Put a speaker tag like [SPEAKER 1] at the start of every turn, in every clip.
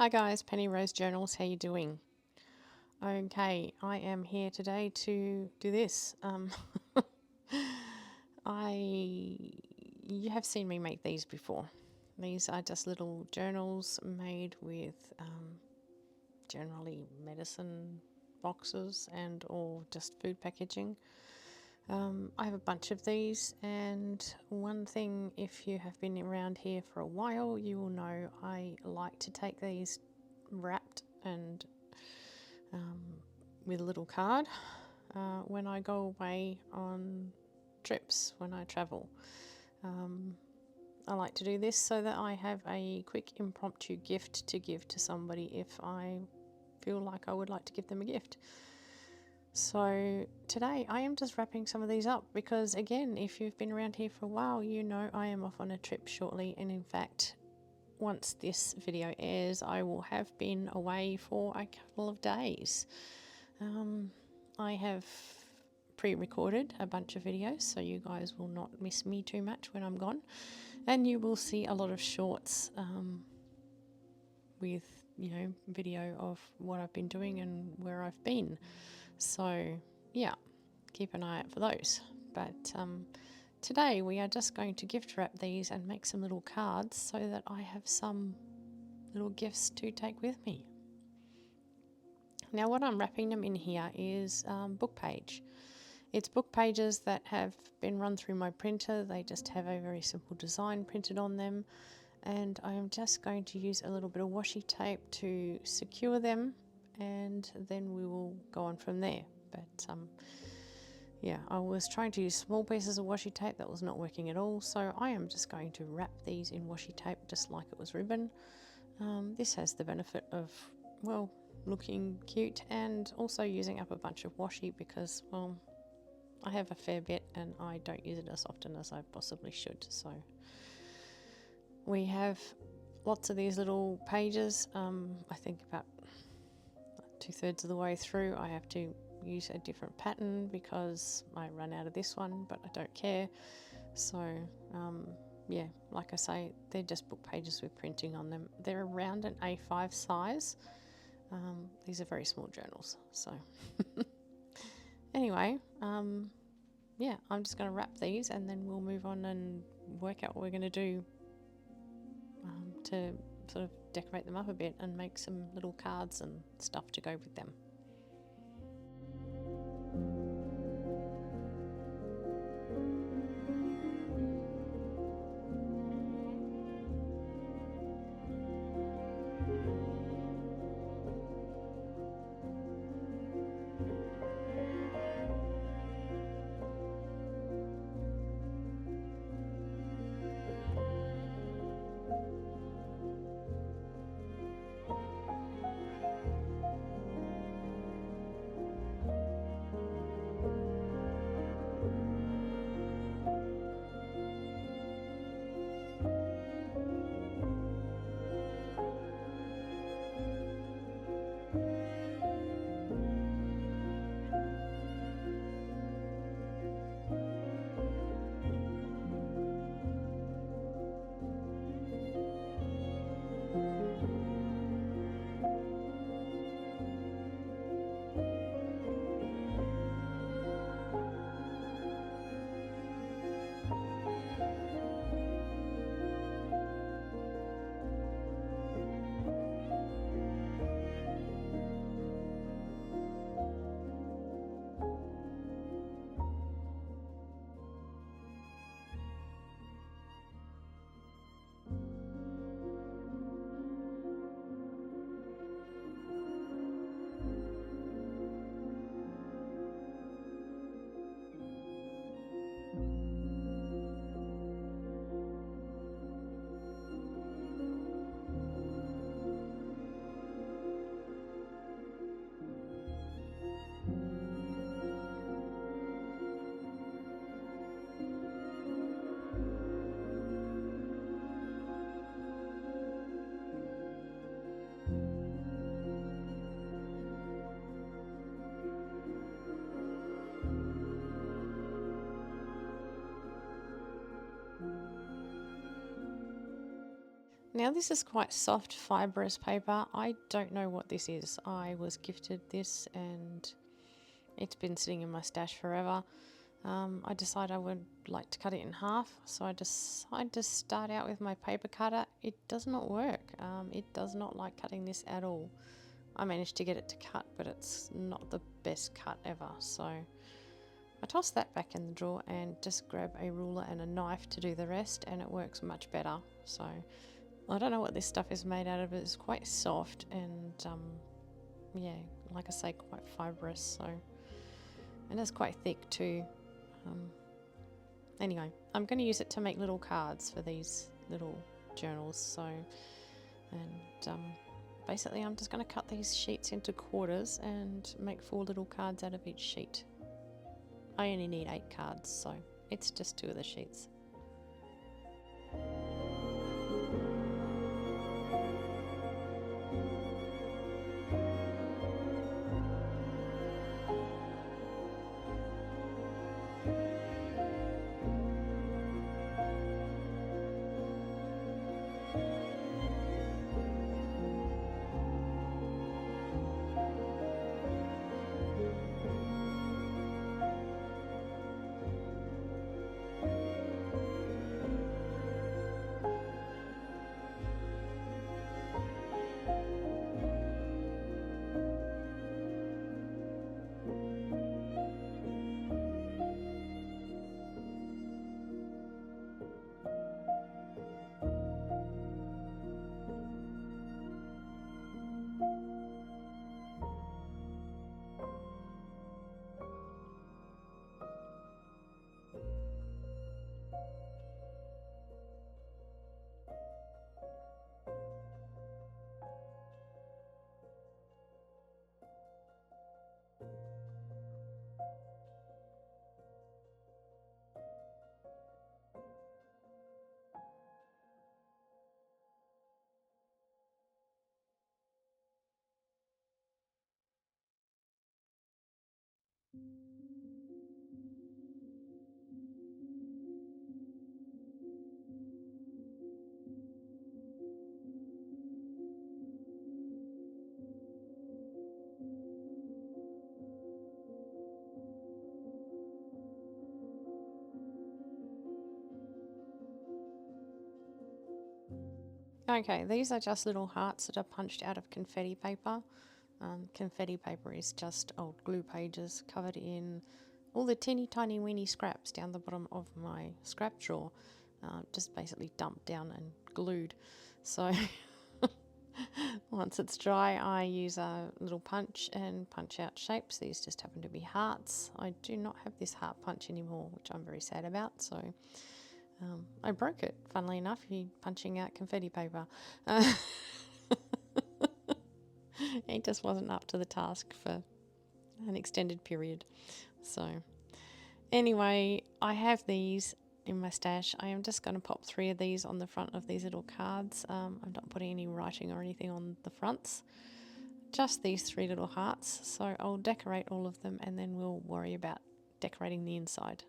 [SPEAKER 1] Hi guys, Penny Rose Journals, how you doing? Okay, I am here today to do this. You have seen me make these before. These are just little journals made with generally medicine boxes and or just food packaging. I have a bunch of these, and one thing, if you have been around here for a while, you will know I like to take these wrapped and with a little card when I go away on trips, when I travel. I like to do this so that I have a quick impromptu gift to give to somebody if I feel like I would like to give them a gift. So today I am just wrapping some of these up because, again, if you've been around here for a while, you know I am off on a trip shortly, and in fact, once this video airs, I will have been away for a couple of days. I have pre-recorded a bunch of videos, so you guys will not miss me too much when I'm gone, and you will see a lot of shorts with video of what I've been doing and where I've been. So yeah, keep an eye out for those. But today we are just going to gift wrap these and make some little cards so that I have some little gifts to take with me. Now what I'm wrapping them in here is book page. It's book pages that have been run through my printer. They just have a very simple design printed on them, and I am just going to use a little bit of washi tape to secure them, and then we will go on from there. But yeah, I was trying to use small pieces of washi tape. That was not working at all, so I am just going to wrap these in washi tape just like it was ribbon. This has the benefit of, well, looking cute and also using up a bunch of washi because, well, I have a fair bit and I don't use it as often as I possibly should. So we have lots of these little pages. I think about 2/3 of the way through I have to use a different pattern because I run out of this one, but I don't care. So yeah, like I say, they're just book pages with printing on them. They're around an A5 size. These are very small journals, so anyway, yeah, I'm just going to wrap these and then we'll move on and work out what we're going to do to sort of decorate them up a bit and make some little cards and stuff to go with them. Now this is quite soft fibrous paper. I don't know what this is. I was gifted this and it's been sitting in my stash forever. I decided I would like to cut it in half, so I decided to start out with my paper cutter. It does not work. It does not like cutting this at all. I managed to get it to cut, but it's not the best cut ever, so I tossed that back in the drawer and just grab a ruler and a knife to do the rest, and it works much better. So I don't know what this stuff is made out of. It's quite soft and yeah, like I say, quite fibrous, so, and it's quite thick too. Anyway, I'm going to use it to make little cards for these little journals. So, and basically I'm just going to cut these sheets into quarters and make 4 little cards out of each sheet. I only need 8 cards, so it's just 2 of the sheets. Okay, these are just little hearts that are punched out of confetti paper. Confetti paper is just old glue pages covered in all the teeny tiny weeny scraps down the bottom of my scrap drawer. Just basically dumped down and glued. So once it's dry, I use a little punch and punch out shapes. These just happen to be hearts. I do not have this heart punch anymore, which I'm very sad about. So I broke it, funnily enough, punching out confetti paper. It just wasn't up to the task for an extended period. So anyway, I have these in my stash. I am just going to pop 3 of these on the front of these little cards. I'm not putting any writing or anything on the fronts, just these 3 little hearts. So I'll decorate all of them and then we'll worry about decorating the inside.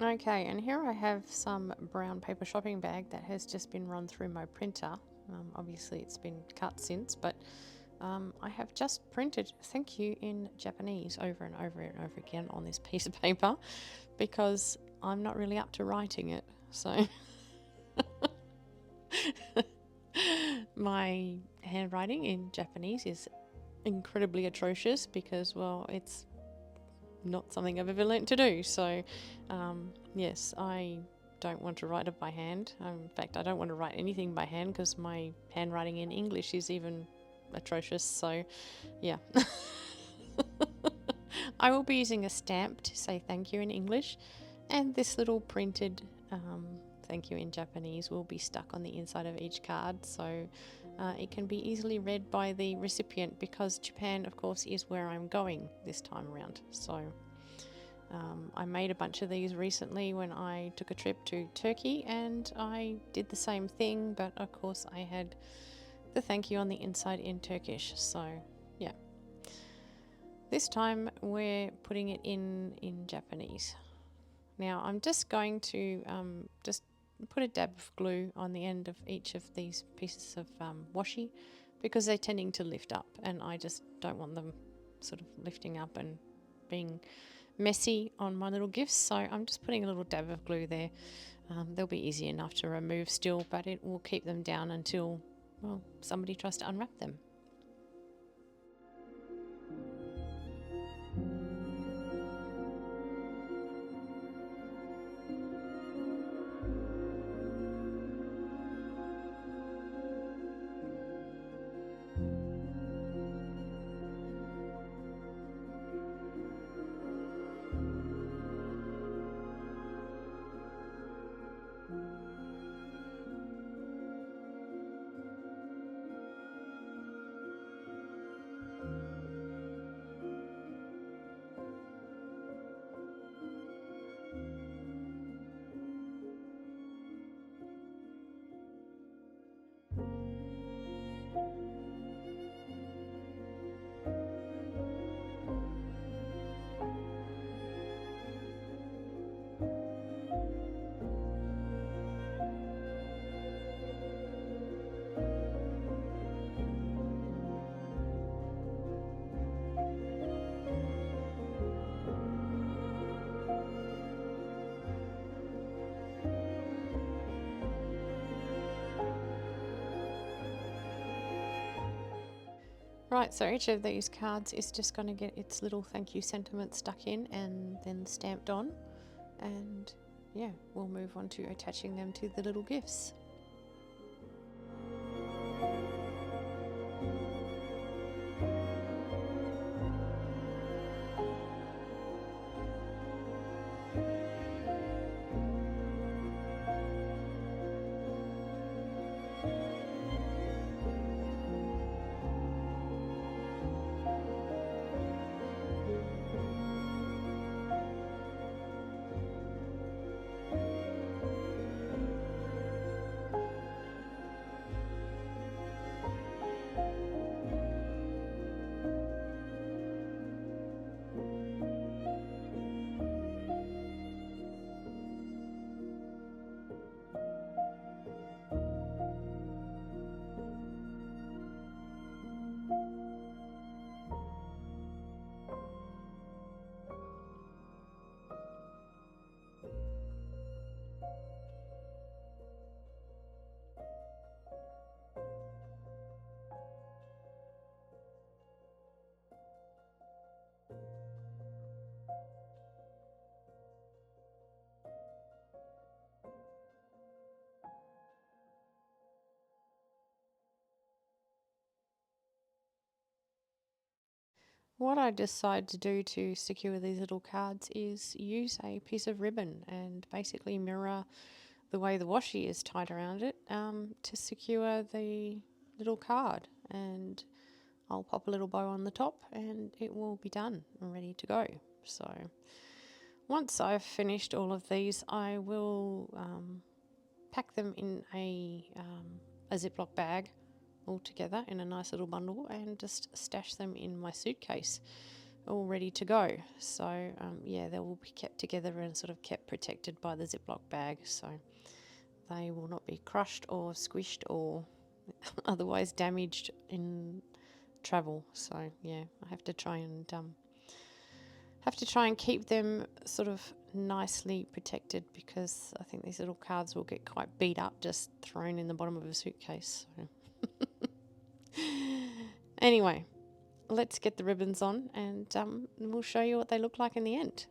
[SPEAKER 1] Okay, and here I have some brown paper shopping bag that has just been run through my printer. Obviously it's been cut since, but I have just printed thank you in Japanese over and over and over again on this piece of paper because I'm not really up to writing it. So my handwriting in Japanese is incredibly atrocious because, well, it's not something I've ever learnt to do. So, yes, I don't want to write it by hand. In fact, I don't want to write anything by hand because my handwriting in English is even atrocious. So, yeah. I will be using a stamp to say thank you in English, and this little printed thank you in Japanese will be stuck on the inside of each card, so it can be easily read by the recipient because Japan, of course, is where I'm going this time around. So I made a bunch of these recently when I took a trip to Turkey, and I did the same thing, but of course I had the thank you on the inside in Turkish. So yeah, this time we're putting it in Japanese. Now I'm just going to just put a dab of glue on the end of each of these pieces of washi because they're tending to lift up, and I just don't want them sort of lifting up and being messy on my little gifts. So I'm just putting a little dab of glue there. They'll be easy enough to remove still, but it will keep them down until, well, somebody tries to unwrap them. Right, so each of these cards is just going to get its little thank you sentiment stuck in and then stamped on, and yeah, we'll move on to attaching them to the little gifts. What I decide to do to secure these little cards is use a piece of ribbon and basically mirror the way the washi is tied around it to secure the little card, and I'll pop a little bow on the top and it will be done and ready to go. So once I've finished all of these, I will pack them in a Ziploc bag all together in a nice little bundle and just stash them in my suitcase. all ready to go. So yeah, they will be kept together and sort of kept protected by the Ziploc bag, so they will not be crushed or squished or otherwise damaged in travel. So yeah, I have to try and keep them sort of nicely protected, because I think these little cards will get quite beat up just thrown in the bottom of a suitcase. So. Anyway, let's get the ribbons on, and we'll show you what they look like in the end.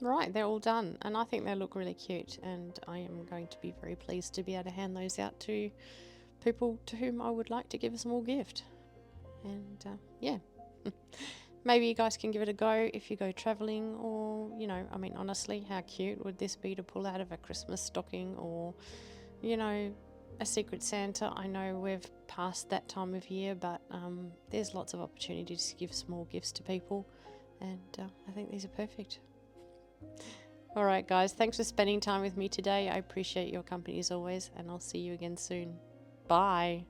[SPEAKER 1] Right, they're all done, and I think they look really cute, and I am going to be very pleased to be able to hand those out to people to whom I would like to give a small gift. And yeah, maybe you guys can give it a go if you go traveling, or I mean, honestly, how cute would this be to pull out of a Christmas stocking, or a Secret Santa? I know we've passed that time of year, but there's lots of opportunities to give small gifts to people, and I think these are perfect. All right, guys, thanks for spending time with me today. I appreciate your company as always, and I'll see you again soon. Bye.